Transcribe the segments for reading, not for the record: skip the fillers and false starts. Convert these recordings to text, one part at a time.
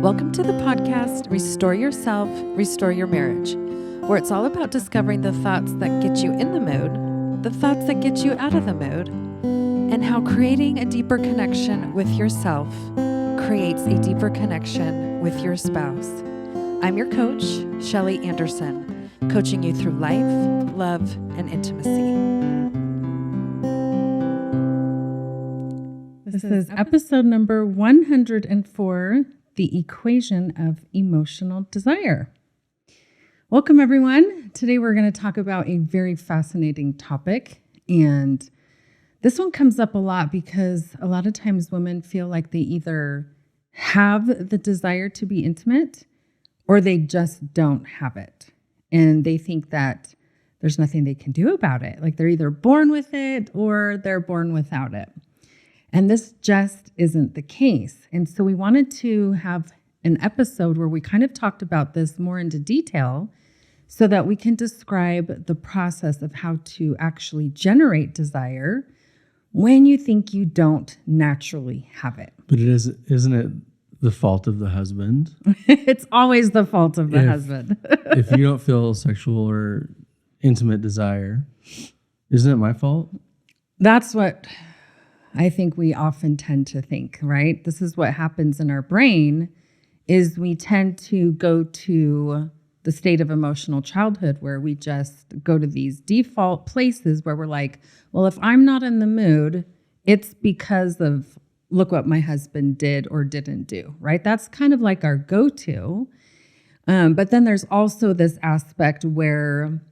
Welcome to the podcast, Restore Yourself, Restore Your Marriage, where it's all about discovering the thoughts that get you in the mood, the thoughts that get you out of the mood, and how creating a deeper connection with yourself creates a deeper connection with your spouse. I'm your coach, Shelly Anderson, coaching you through life, love, and intimacy. This is episode number 104, The Equation of Emotional Desire. Welcome, everyone. Today we're going to talk about a very fascinating topic. And this one comes up a lot because a lot of times women feel like they either have the desire to be intimate or they just don't have it. And they think that there's nothing they can do about it. Like they're either born with it or they're born without it. And this just isn't the case. And so we wanted to have an episode where we kind of talked about this more into detail so that we can describe the process of how to actually generate desire when you think you don't naturally have it. But isn't it the fault of the husband? It's always the fault of the husband. If you don't feel sexual or intimate desire, isn't it my fault? That's what I think we often tend to think, right? This is what happens in our brain is we tend to go to the state of emotional childhood where we just go to these default places where we're like, well, if I'm not in the mood, it's because of look what my husband did or didn't do, right? That's kind of like our go-to. But then there's also this aspect where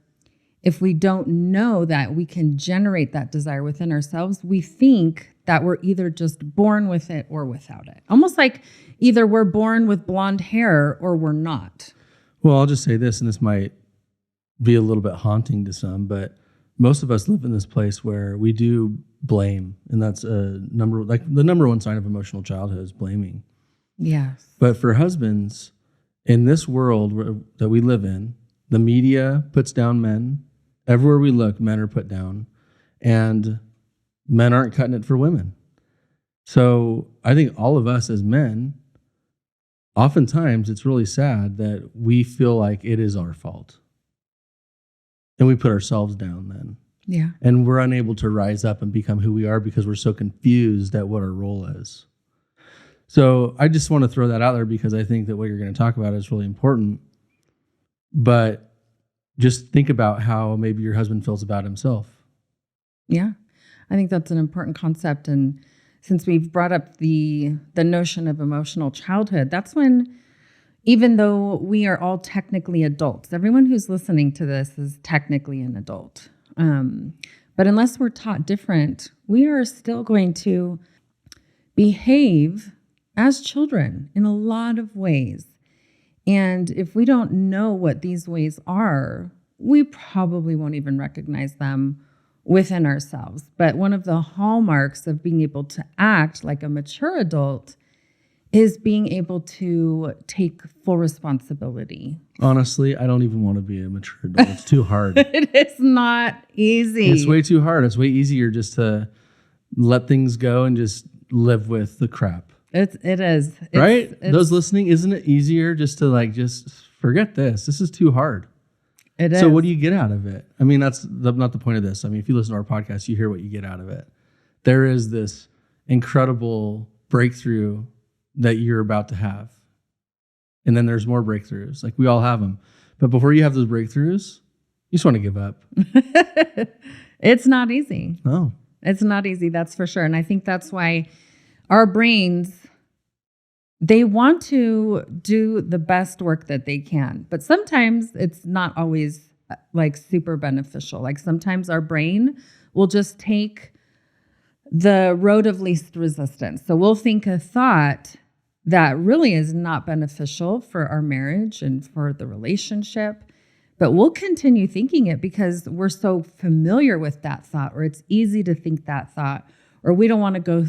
if we don't know that we can generate that desire within ourselves, we think that we're either just born with it or without it. Almost like either we're born with blonde hair or we're not. Well, I'll just say this, and this might be a little bit haunting to some, but most of us live in this place where we do blame, and that's the number one sign of emotional childhood is blaming. Yes. But for husbands, in this world that we live in, the media puts down men. Everywhere we look, men are put down, and men aren't cutting it for women. So I think all of us as men, oftentimes it's really sad that we feel like it is our fault. And we put ourselves down then. Yeah. And we're unable to rise up and become who we are because we're so confused at what our role is. So I just want to throw that out there because I think that what you're going to talk about is really important. But just think about how maybe your husband feels about himself. Yeah, I think that's an important concept. And since we've brought up the notion of emotional childhood, that's when, even though we are all technically adults, everyone who's listening to this is technically an adult. But unless we're taught different, we are still going to behave as children in a lot of ways. And if we don't know what these ways are, we probably won't even recognize them within ourselves. But one of the hallmarks of being able to act like a mature adult is being able to take full responsibility. Honestly, I don't even want to be a mature adult. It's too hard. It is not easy. It's way too hard. It's way easier just to let things go and just live with the crap. It is. Right? Those listening, isn't it easier just to just forget this? This is too hard. It is. So what do you get out of it? I mean, that's not the point of this. I mean, if you listen to our podcast, you hear what you get out of it. There is this incredible breakthrough that you're about to have. And then there's more breakthroughs. Like we all have them. But before you have those breakthroughs, you just want to give up. It's not easy. No. It's not easy, that's for sure. And I think that's why our brains, they want to do the best work that they can. But sometimes it's not always super beneficial. Like sometimes our brain will just take the road of least resistance. So we'll think a thought that really is not beneficial for our marriage and for the relationship, but we'll continue thinking it because we're so familiar with that thought, or it's easy to think that thought, or we don't want to go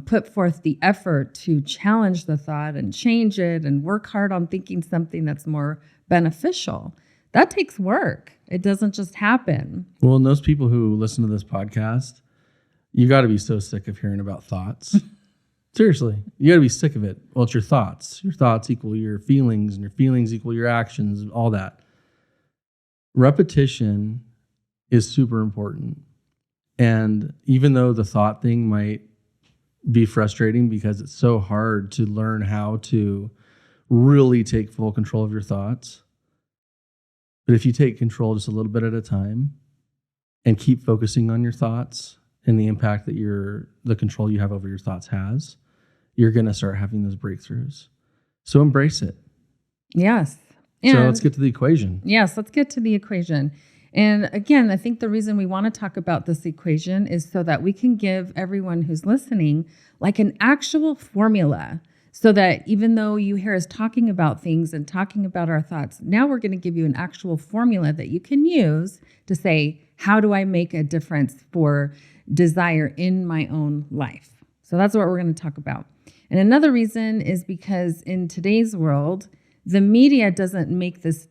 put forth the effort to challenge the thought and change it and work hard on thinking something that's more beneficial. That takes work. It doesn't just happen. Well, and those people who listen to this podcast, you got to be so sick of hearing about thoughts. Seriously, you got to be sick of it. Well, it's your thoughts. Your thoughts equal your feelings, and your feelings equal your actions, all that. Repetition is super important. And even though the thought thing might be frustrating because it's so hard to learn how to really take full control of your thoughts, but if you take control just a little bit at a time and keep focusing on your thoughts and the impact that the control you have over your thoughts has, you're going to start having those breakthroughs. So embrace it. Yes. So let's get to the equation. Yes, let's get to the equation. And again, I think the reason we want to talk about this equation is so that we can give everyone who's listening like an actual formula, so that even though you hear us talking about things and talking about our thoughts, now we're going to give you an actual formula that you can use to say, how do I make a difference for desire in my own life? So that's what we're going to talk about. And another reason is because in today's world, the media doesn't make this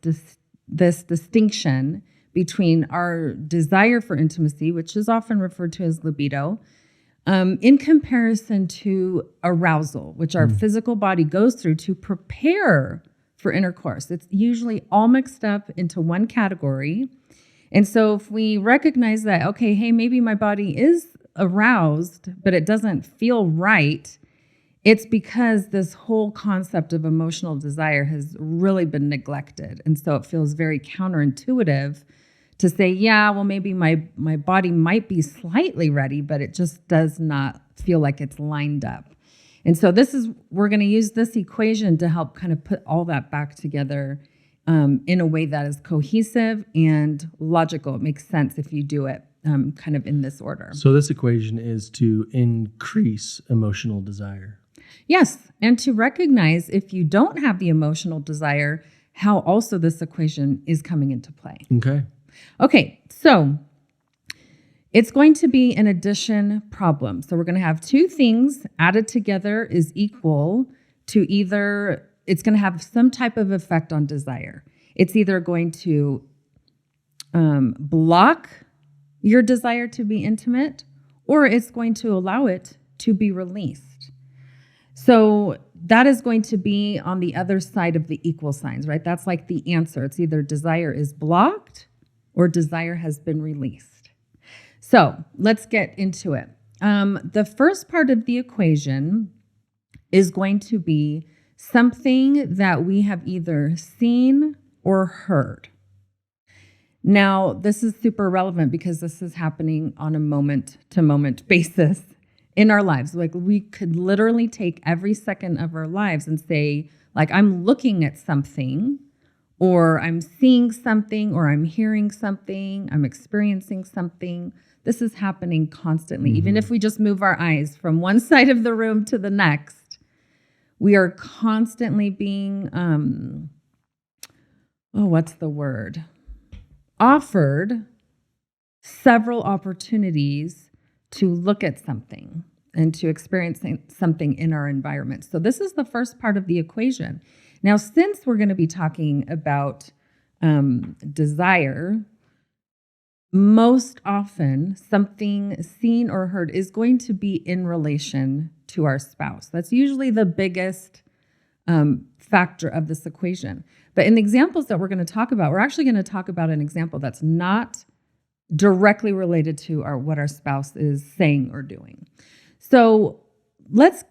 distinction between our desire for intimacy, which is often referred to as libido, in comparison to arousal, which our physical body goes through to prepare for intercourse. It's usually all mixed up into one category. And so if we recognize that, okay, hey, maybe my body is aroused, but it doesn't feel right, it's because this whole concept of emotional desire has really been neglected. And so it feels very counterintuitive to say, yeah, well, maybe my body might be slightly ready, but it just does not feel like it's lined up. And so we're going to use this equation to help kind of put all that back together in a way that is cohesive and logical. It makes sense if you do it kind of in this order. So this equation is to increase emotional desire. Yes, and to recognize if you don't have the emotional desire, how also this equation is coming into play. Okay, so it's going to be an addition problem. So we're going to have two things added together is equal to it's going to have some type of effect on desire. It's either going to block your desire to be intimate, or it's going to allow it to be released. So that is going to be on the other side of the equal signs, right? That's like the answer. It's either desire is blocked or desire has been released. So let's get into it. The first part of the equation is going to be something that we have either seen or heard. Now, this is super relevant because this is happening on a moment-to-moment basis in our lives. Like, we could literally take every second of our lives and say, like, I'm looking at something, or I'm seeing something, or I'm hearing something, I'm experiencing something. This is happening constantly. Even if we just move our eyes from one side of the room to the next, we are constantly being, offered several opportunities to look at something and to experience something in our environment. So this is the first part of the equation. Now, since we're going to be talking about desire, most often something seen or heard is going to be in relation to our spouse. That's usually the biggest factor of this equation. But in the examples that we're going to talk about, we're actually going to talk about an example that's not directly related to what our spouse is saying or doing. So let's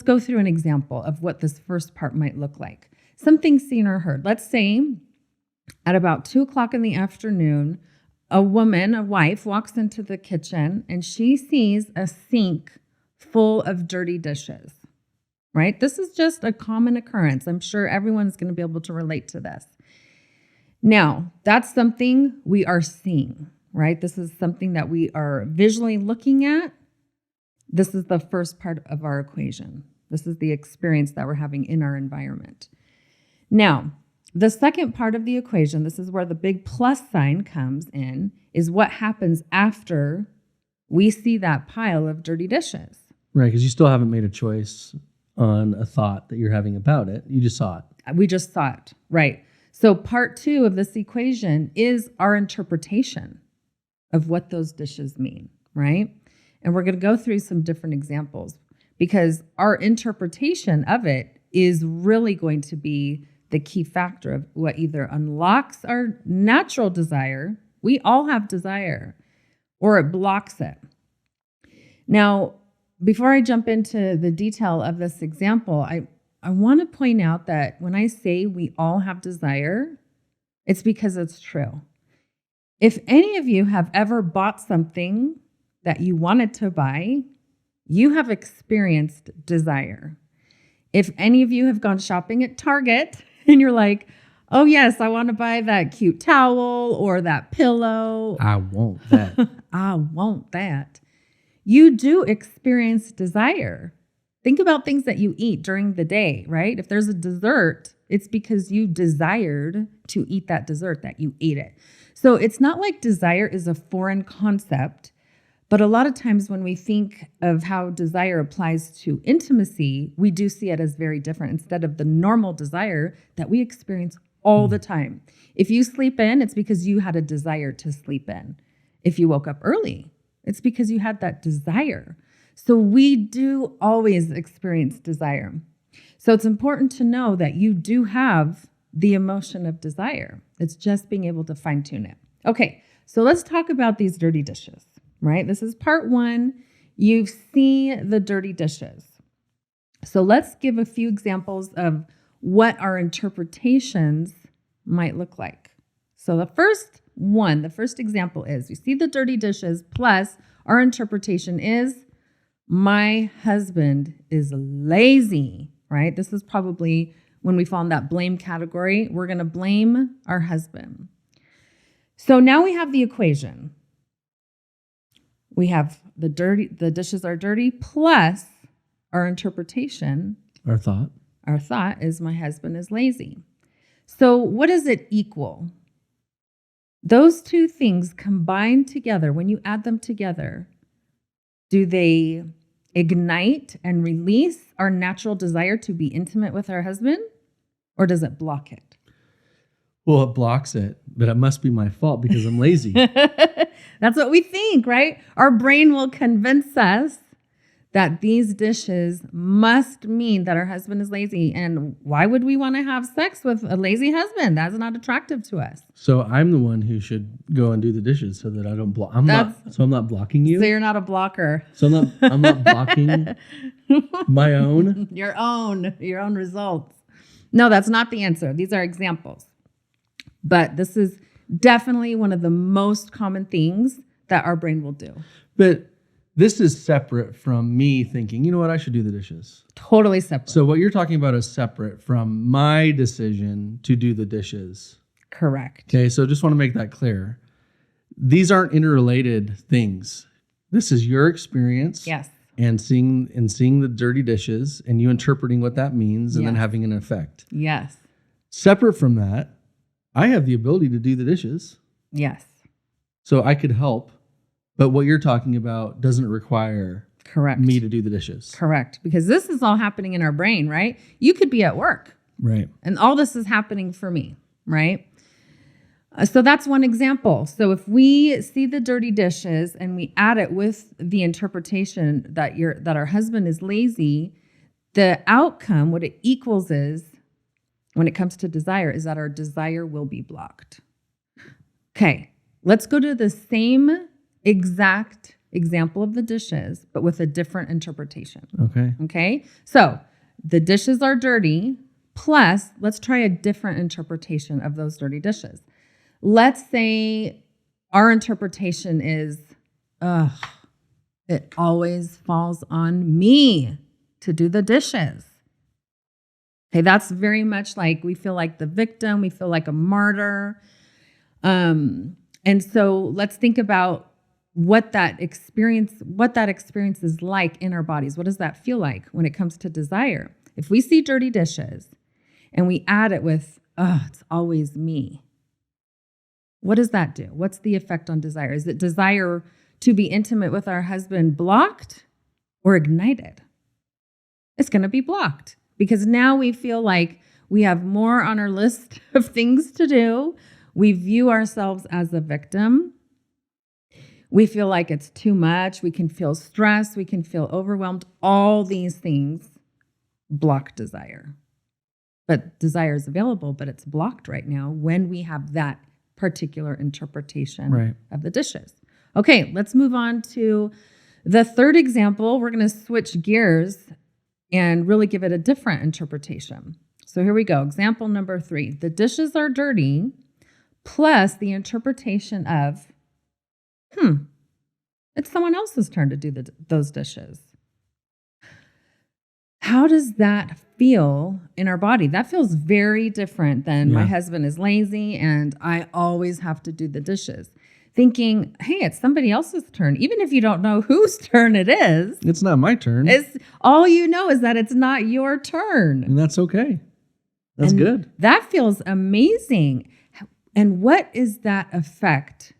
go through an example of what this first part might look like. Something seen or heard. Let's say at about 2:00 in the afternoon, a wife, walks into the kitchen and she sees a sink full of dirty dishes, right? This is just a common occurrence. I'm sure everyone's going to be able to relate to this. Now, that's something we are seeing, right? This is something that we are visually looking at. This is the first part of our equation. This is the experience that we're having in our environment. Now, the second part of the equation, this is where the big plus sign comes in, is what happens after we see that pile of dirty dishes. Right, because you still haven't made a choice on a thought that you're having about it. You just saw it. We just saw it, right. So part two of this equation is our interpretation of what those dishes mean, right? And we're going to go through some different examples. because our interpretation of it is really going to be the key factor of what either unlocks our natural desire. We all have desire, or it blocks it. Now, before I jump into the detail of this example, I want to point out that when I say we all have desire, it's because it's true. If any of you have ever bought something that you wanted to buy, you have experienced desire. If any of you have gone shopping at Target and you're like, oh yes, I want to buy that cute towel or that pillow. I want that. I want that. You do experience desire. Think about things that you eat during the day, right? If there's a dessert, it's because you desired to eat that dessert, that you ate it. So it's not like desire is a foreign concept, but a lot of times when we think of how desire applies to intimacy, we do see it as very different instead of the normal desire that we experience all the time. If you sleep in, it's because you had a desire to sleep in. If you woke up early, it's because you had that desire. So we do always experience desire. So it's important to know that you do have the emotion of desire. It's just being able to fine tune it. Okay, so let's talk about these dirty dishes, right? This is part one. You've seen the dirty dishes. So let's give a few examples of what our interpretations might look like. So the first example is we see the dirty dishes plus our interpretation is my husband is lazy, right? This is probably when we fall in that blame category. We're going to blame our husband. So now we have the equation. We have the dishes are dirty plus our interpretation. Our thought. Our thought is my husband is lazy. So what does it equal? Those two things combined together, when you add them together, do they ignite and release our natural desire to be intimate with our husband, or does it block it? Well, it blocks it, but it must be my fault because I'm lazy. That's what we think, right? Our brain will convince us that these dishes must mean that our husband is lazy. And why would we want to have sex with a lazy husband? That's not attractive to us. So I'm the one who should go and do the dishes so that I don't block. I'm not blocking you. So you're not a blocker. So I'm not blocking my own. Your own results. No, that's not the answer. These are examples. But this is definitely one of the most common things that our brain will do. But this is separate from me thinking, you know what, I should do the dishes. Totally separate. So what you're talking about is separate from my decision to do the dishes. Correct. Okay, so just want to make that clear. These aren't interrelated things. This is your experience. Yes. And seeing the dirty dishes and you interpreting what that means and then Yes. having an effect. Yes. Separate from that, I have the ability to do the dishes. Yes. So I could help, but what you're talking about doesn't require Correct. me to do the dishes. Correct. Because this is all happening in our brain, right? You could be at work Right. and all this is happening for me, right? So that's one example. So if we see the dirty dishes and we add it with the interpretation that our husband is lazy, the outcome, what it equals is, when it comes to desire, is that our desire will be blocked. Okay, let's go to the same exact example of the dishes, but with a different interpretation. Okay. Okay, so the dishes are dirty, plus let's try a different interpretation of those dirty dishes. Let's say our interpretation is, it always falls on me to do the dishes. Okay, that's very much like we feel like the victim, we feel like a martyr. And so let's think about what that experience is like in our bodies. What does that feel like when it comes to desire? If we see dirty dishes and we add it with, it's always me. What does that do? What's the effect on desire? Is it desire to be intimate with our husband blocked or ignited? It's going to be blocked because now we feel like we have more on our list of things to do. We view ourselves as a victim. We feel like it's too much. We can feel stressed. We can feel overwhelmed. All these things block desire. But desire is available, but it's blocked right now when we have that particular interpretation of the dishes. Okay, let's move on to the third example. We're going to switch gears and really give it a different interpretation. So here we go. Example number 3. The dishes are dirty, plus the interpretation of, it's someone else's turn to do those dishes. How does that feel in our body? That feels very different than my husband is lazy and I always have to do the dishes. Thinking, hey, it's somebody else's turn. Even if you don't know whose turn it is. It's not my turn. It's all you know is that it's not your turn. And that's okay. That's good. That feels amazing. And what is that effect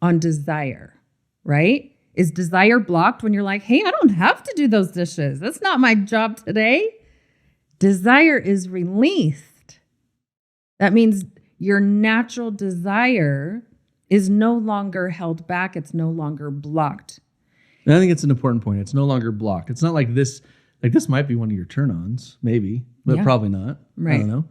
on desire, right? Is desire blocked when you're like, hey, I don't have to do those dishes. That's not my job today. Desire is released. That means your natural desire is no longer held back. It's no longer blocked. And I think it's an important point. It's no longer blocked. It's not like this might be one of your turn-ons, maybe, but probably not. Right. I don't know.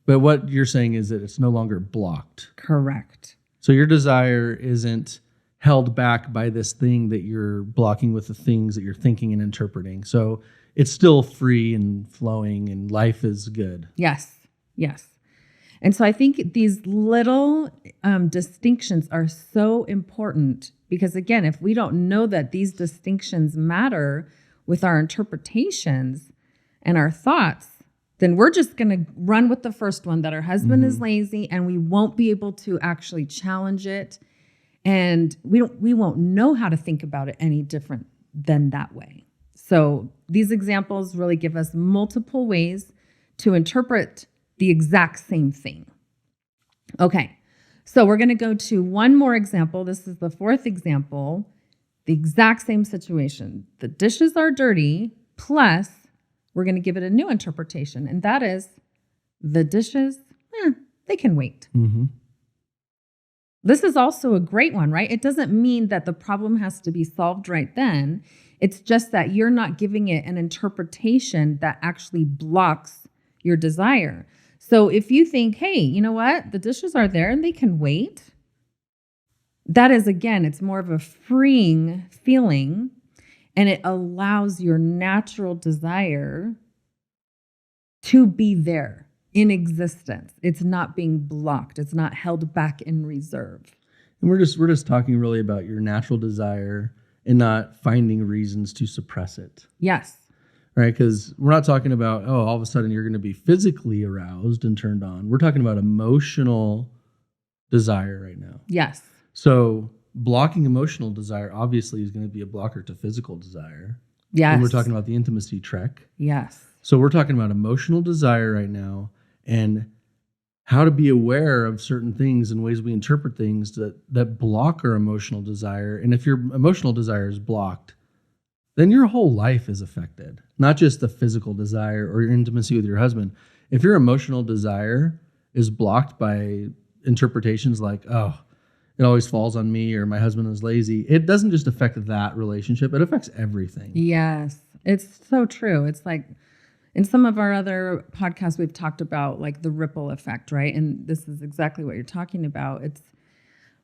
But what you're saying is that it's no longer blocked. Correct. So your desire isn't held back by this thing that you're blocking with the things that you're thinking and interpreting. So it's still free and flowing and life is good. Yes. And so I think these little distinctions are so important because, again, if we don't know that these distinctions matter with our interpretations and our thoughts, then we're just going to run with the first one, that our husband is lazy, and we won't be able to actually challenge it. And we won't know how to think about it any different than that way. So these examples really give us multiple ways to interpret the exact same thing. Okay, so we're going to go to one more example. This is the fourth example. The exact same situation. The dishes are dirty, plus we're going to give it a new interpretation, and that is the dishes, they can wait. This is also a great one, right? It doesn't mean that the problem has to be solved right then. It's just that you're not giving it an interpretation that actually blocks your desire. So if you think, hey, you know what? The dishes are there and they can wait. That is, again, it's more of a freeing feeling, and it allows your natural desire to be there in existence. It's not being blocked. It's not held back in reserve. And we're just talking really about your natural desire and not finding reasons to suppress it. Yes. Right? Because we're not talking about, all of a sudden you're going to be physically aroused and turned on. We're talking about emotional desire right now. Yes. So blocking emotional desire obviously is going to be a blocker to physical desire. Yes. And we're talking about the intimacy trek. Yes. So we're talking about emotional desire right now and how to be aware of certain things and ways we interpret things that block our emotional desire. And if your emotional desire is blocked, then your whole life is affected, not just the physical desire or your intimacy with your husband. If your emotional desire is blocked by interpretations like, it always falls on me or my husband is lazy, it doesn't just affect that relationship, it affects everything. Yes, it's so true. It's like in some of our other podcasts, we've talked about like the ripple effect, right? And this is exactly what you're talking about. It's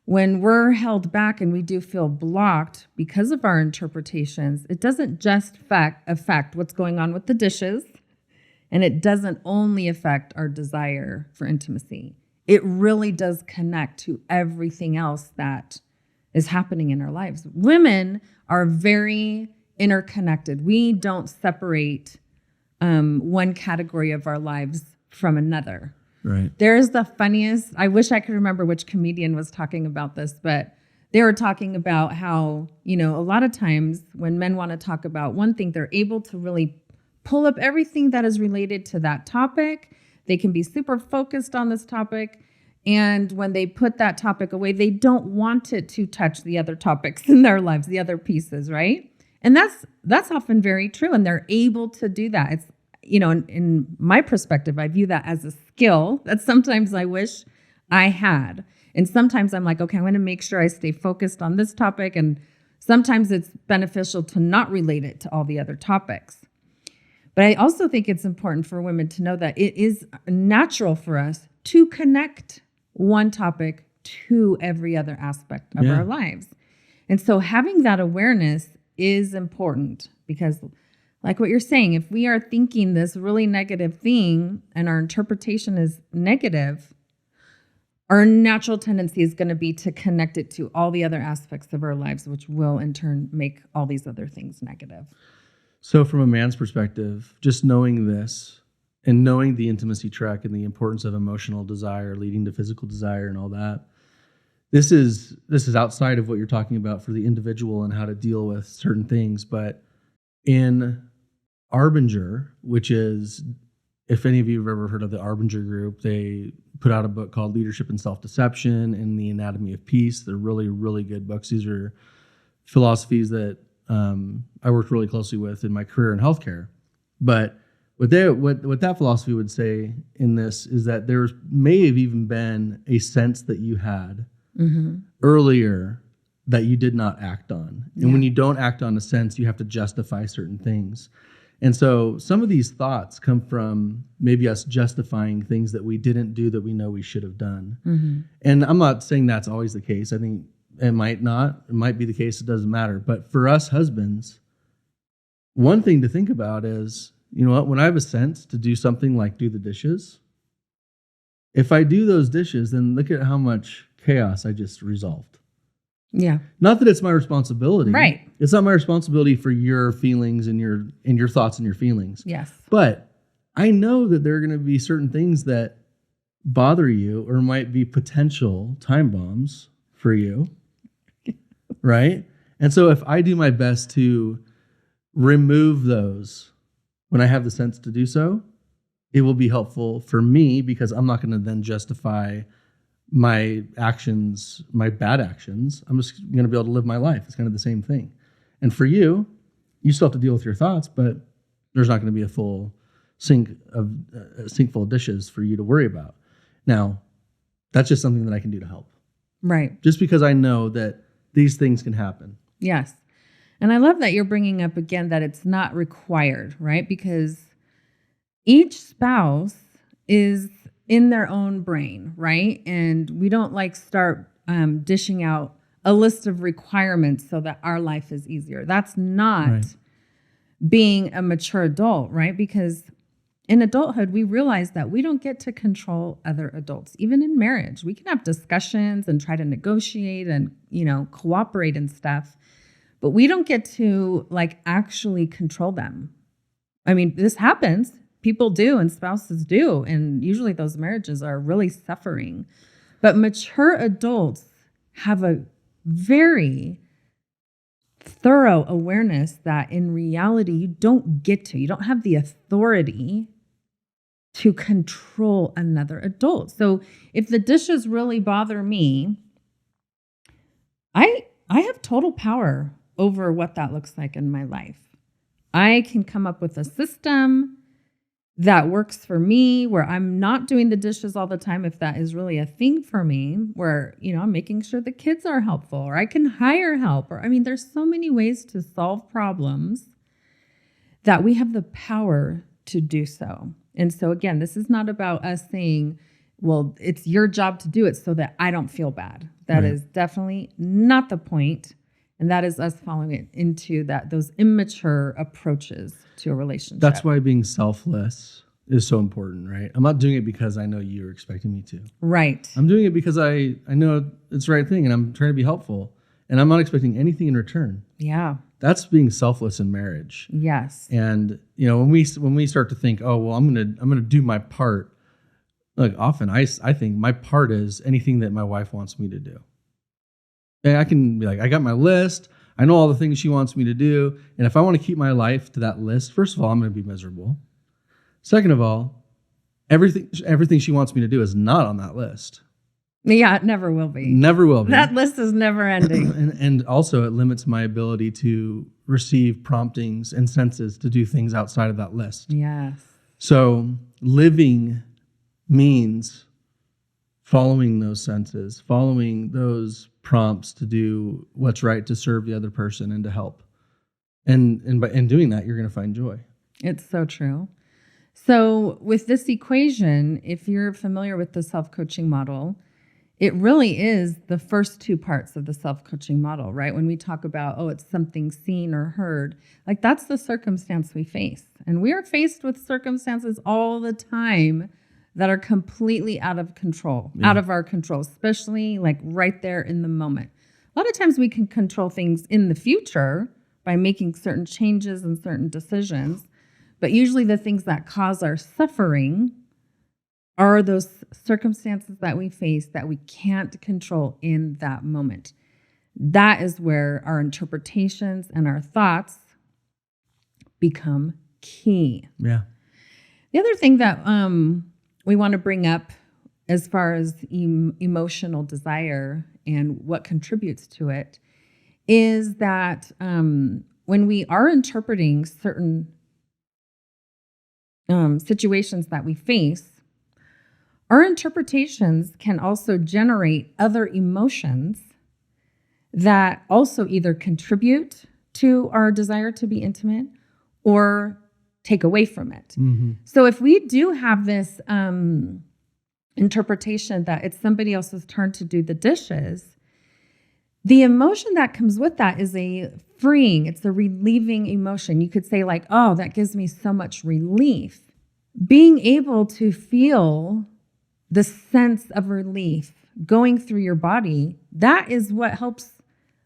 when we're held back and we do feel blocked because of our interpretations, it doesn't just affect what's going on with the dishes, and it doesn't only affect our desire for intimacy. It really does connect to everything else that is happening in our lives. Women are very interconnected. We don't separate one category of our lives from another. Right. There's the funniest, I wish I could remember which comedian was talking about this, but they were talking about how, a lot of times when men want to talk about one thing, they're able to really pull up everything that is related to that topic. They can be super focused on this topic. And when they put that topic away, they don't want it to touch the other topics in their lives, the other pieces, right? And that's often very true. And they're able to do that. It's, in my perspective, I view that as a skill that sometimes I wish I had. And sometimes I'm like, okay, I'm going to make sure I stay focused on this topic. And sometimes it's beneficial to not relate it to all the other topics. But I also think it's important for women to know that it is natural for us to connect one topic to every other aspect of our lives. And so having that awareness is important because, like what you're saying, if we are thinking this really negative thing and our interpretation is negative, our natural tendency is going to be to connect it to all the other aspects of our lives, which will in turn make all these other things negative. So from a man's perspective, just knowing this and knowing the intimacy track and the importance of emotional desire leading to physical desire and all that, this is outside of what you're talking about for the individual and how to deal with certain things. But in Arbinger, which is, if any of you have ever heard of the Arbinger group, they put out a book called Leadership and Self-Deception and The Anatomy of Peace. They're really, really good books. These are philosophies that I worked really closely with in my career in healthcare. But what that philosophy would say in this is that there may have even been a sense that you had earlier that you did not act on. And when you don't act on a sense, you have to justify certain things. And so some of these thoughts come from maybe us justifying things that we didn't do that we know we should have done. And I'm not saying that's always the case. I think it might not. It might be the case. It doesn't matter. But for us husbands, one thing to think about is, you know what, when I have a sense to do something like do the dishes, if I do those dishes, then look at how much chaos I just resolved. Yeah. Not that it's my responsibility. Right. It's not my responsibility for your feelings and your thoughts and your feelings. Yes. But I know that there are going to be certain things that bother you or might be potential time bombs for you. Right? And so if I do my best to remove those when I have the sense to do so, it will be helpful for me because I'm not going to then justify my actions, my bad actions. I'm just going to be able to live my life. It's kind of the same thing. And for you, you still have to deal with your thoughts, but there's not going to be a full sink full of dishes for you to worry about. Now, that's just something that I can do to help. Right. Just because I know that these things can happen. Yes. And I love that you're bringing up again that it's not required, right? Because each spouse is in their own brain, right? And we don't start dishing out a list of requirements so that our life is easier. That's not being a mature adult, right? Because in adulthood, we realize that we don't get to control other adults. Even in marriage, we can have discussions and try to negotiate and, cooperate and stuff, but we don't get to actually control them. I mean, this happens. People do and spouses do. And usually those marriages are really suffering. But mature adults have a very thorough awareness that in reality, you don't have the authority to control another adult. So if the dishes really bother me, I have total power over what that looks like in my life. I can come up with a system that works for me, where I'm not doing the dishes all the time, if that is really a thing for me, where, I'm making sure the kids are helpful, or I can hire help, there's so many ways to solve problems that we have the power to do so. And so again, this is not about us saying, well, it's your job to do it so that I don't feel bad. That is definitely not the point. And that is us following it into those immature approaches to a relationship. That's why being selfless is so important, right? I'm not doing it because I know you're expecting me to. Right. I'm doing it because I know it's the right thing and I'm trying to be helpful. And I'm not expecting anything in return. Yeah. That's being selfless in marriage. Yes. And when we start to think, oh well, I'm gonna do my part. Often I think my part is anything that my wife wants me to do. And I can be I got my list. I know all the things she wants me to do. And if I want to keep my life to that list, first of all, I'm going to be miserable. Second of all, everything she wants me to do is not on that list. Yeah, it never will be. Never will be. That list is never ending. and also it limits my ability to receive promptings and senses to do things outside of that list. Yes. So living means following those senses, following those prompts to do what's right to serve the other person and to help. And by in doing that, you're going to find joy. It's so true. So with this equation, if you're familiar with the self-coaching model, it really is the first two parts of the self-coaching model, right? When we talk about, it's something seen or heard, like that's the circumstance we face. And we are faced with circumstances all the time that are completely out of control, out of our control, especially like right there in the moment. A lot of times we can control things in the future by making certain changes and certain decisions. But usually the things that cause our suffering are those circumstances that we face that we can't control in that moment. That is where our interpretations and our thoughts become key. Yeah. The other thing that we want to bring up as far as emotional desire and what contributes to it is that when we are interpreting certain situations that we face, our interpretations can also generate other emotions that also either contribute to our desire to be intimate or take away from it. Mm-hmm. So if we do have this interpretation that it's somebody else's turn to do the dishes, the emotion that comes with that is a freeing, it's a relieving emotion. You could say like, oh, that gives me so much relief. Being able to feel the sense of relief going through your body, that is what helps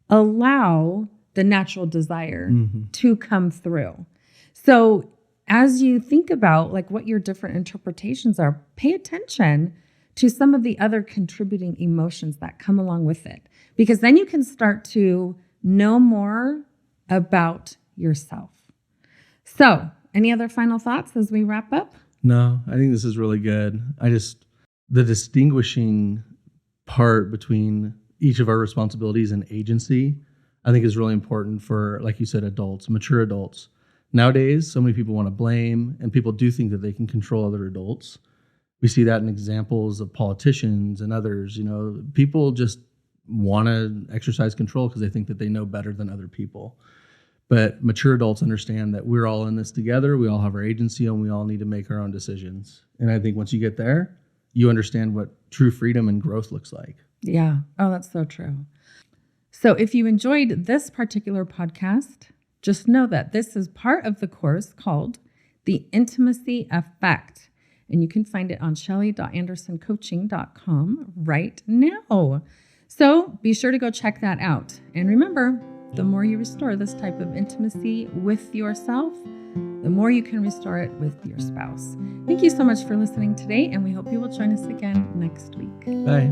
allow the natural desire to come through. So as you think about like what your different interpretations are, pay attention to some of the other contributing emotions that come along with it, because then you can start to know more about yourself. So, any other final thoughts as we wrap up? No, I think this is really good. The distinguishing part between each of our responsibilities and agency, I think is really important for, like you said, adults, mature adults. Nowadays, so many people want to blame, and people do think that they can control other adults. We see that in examples of politicians and others. People just want to exercise control because they think that they know better than other people. But mature adults understand that we're all in this together. We all have our agency and we all need to make our own decisions. And I think once you get there, you understand what true freedom and growth looks like. Yeah. Oh, that's so true. So if you enjoyed this particular podcast, just know that this is part of the course called The Intimacy Effect. And you can find it on shelley.andersoncoaching.com right now. So be sure to go check that out. And remember, the more you restore this type of intimacy with yourself, the more you can restore it with your spouse. Thank you so much for listening today, and we hope you will join us again next week. Bye.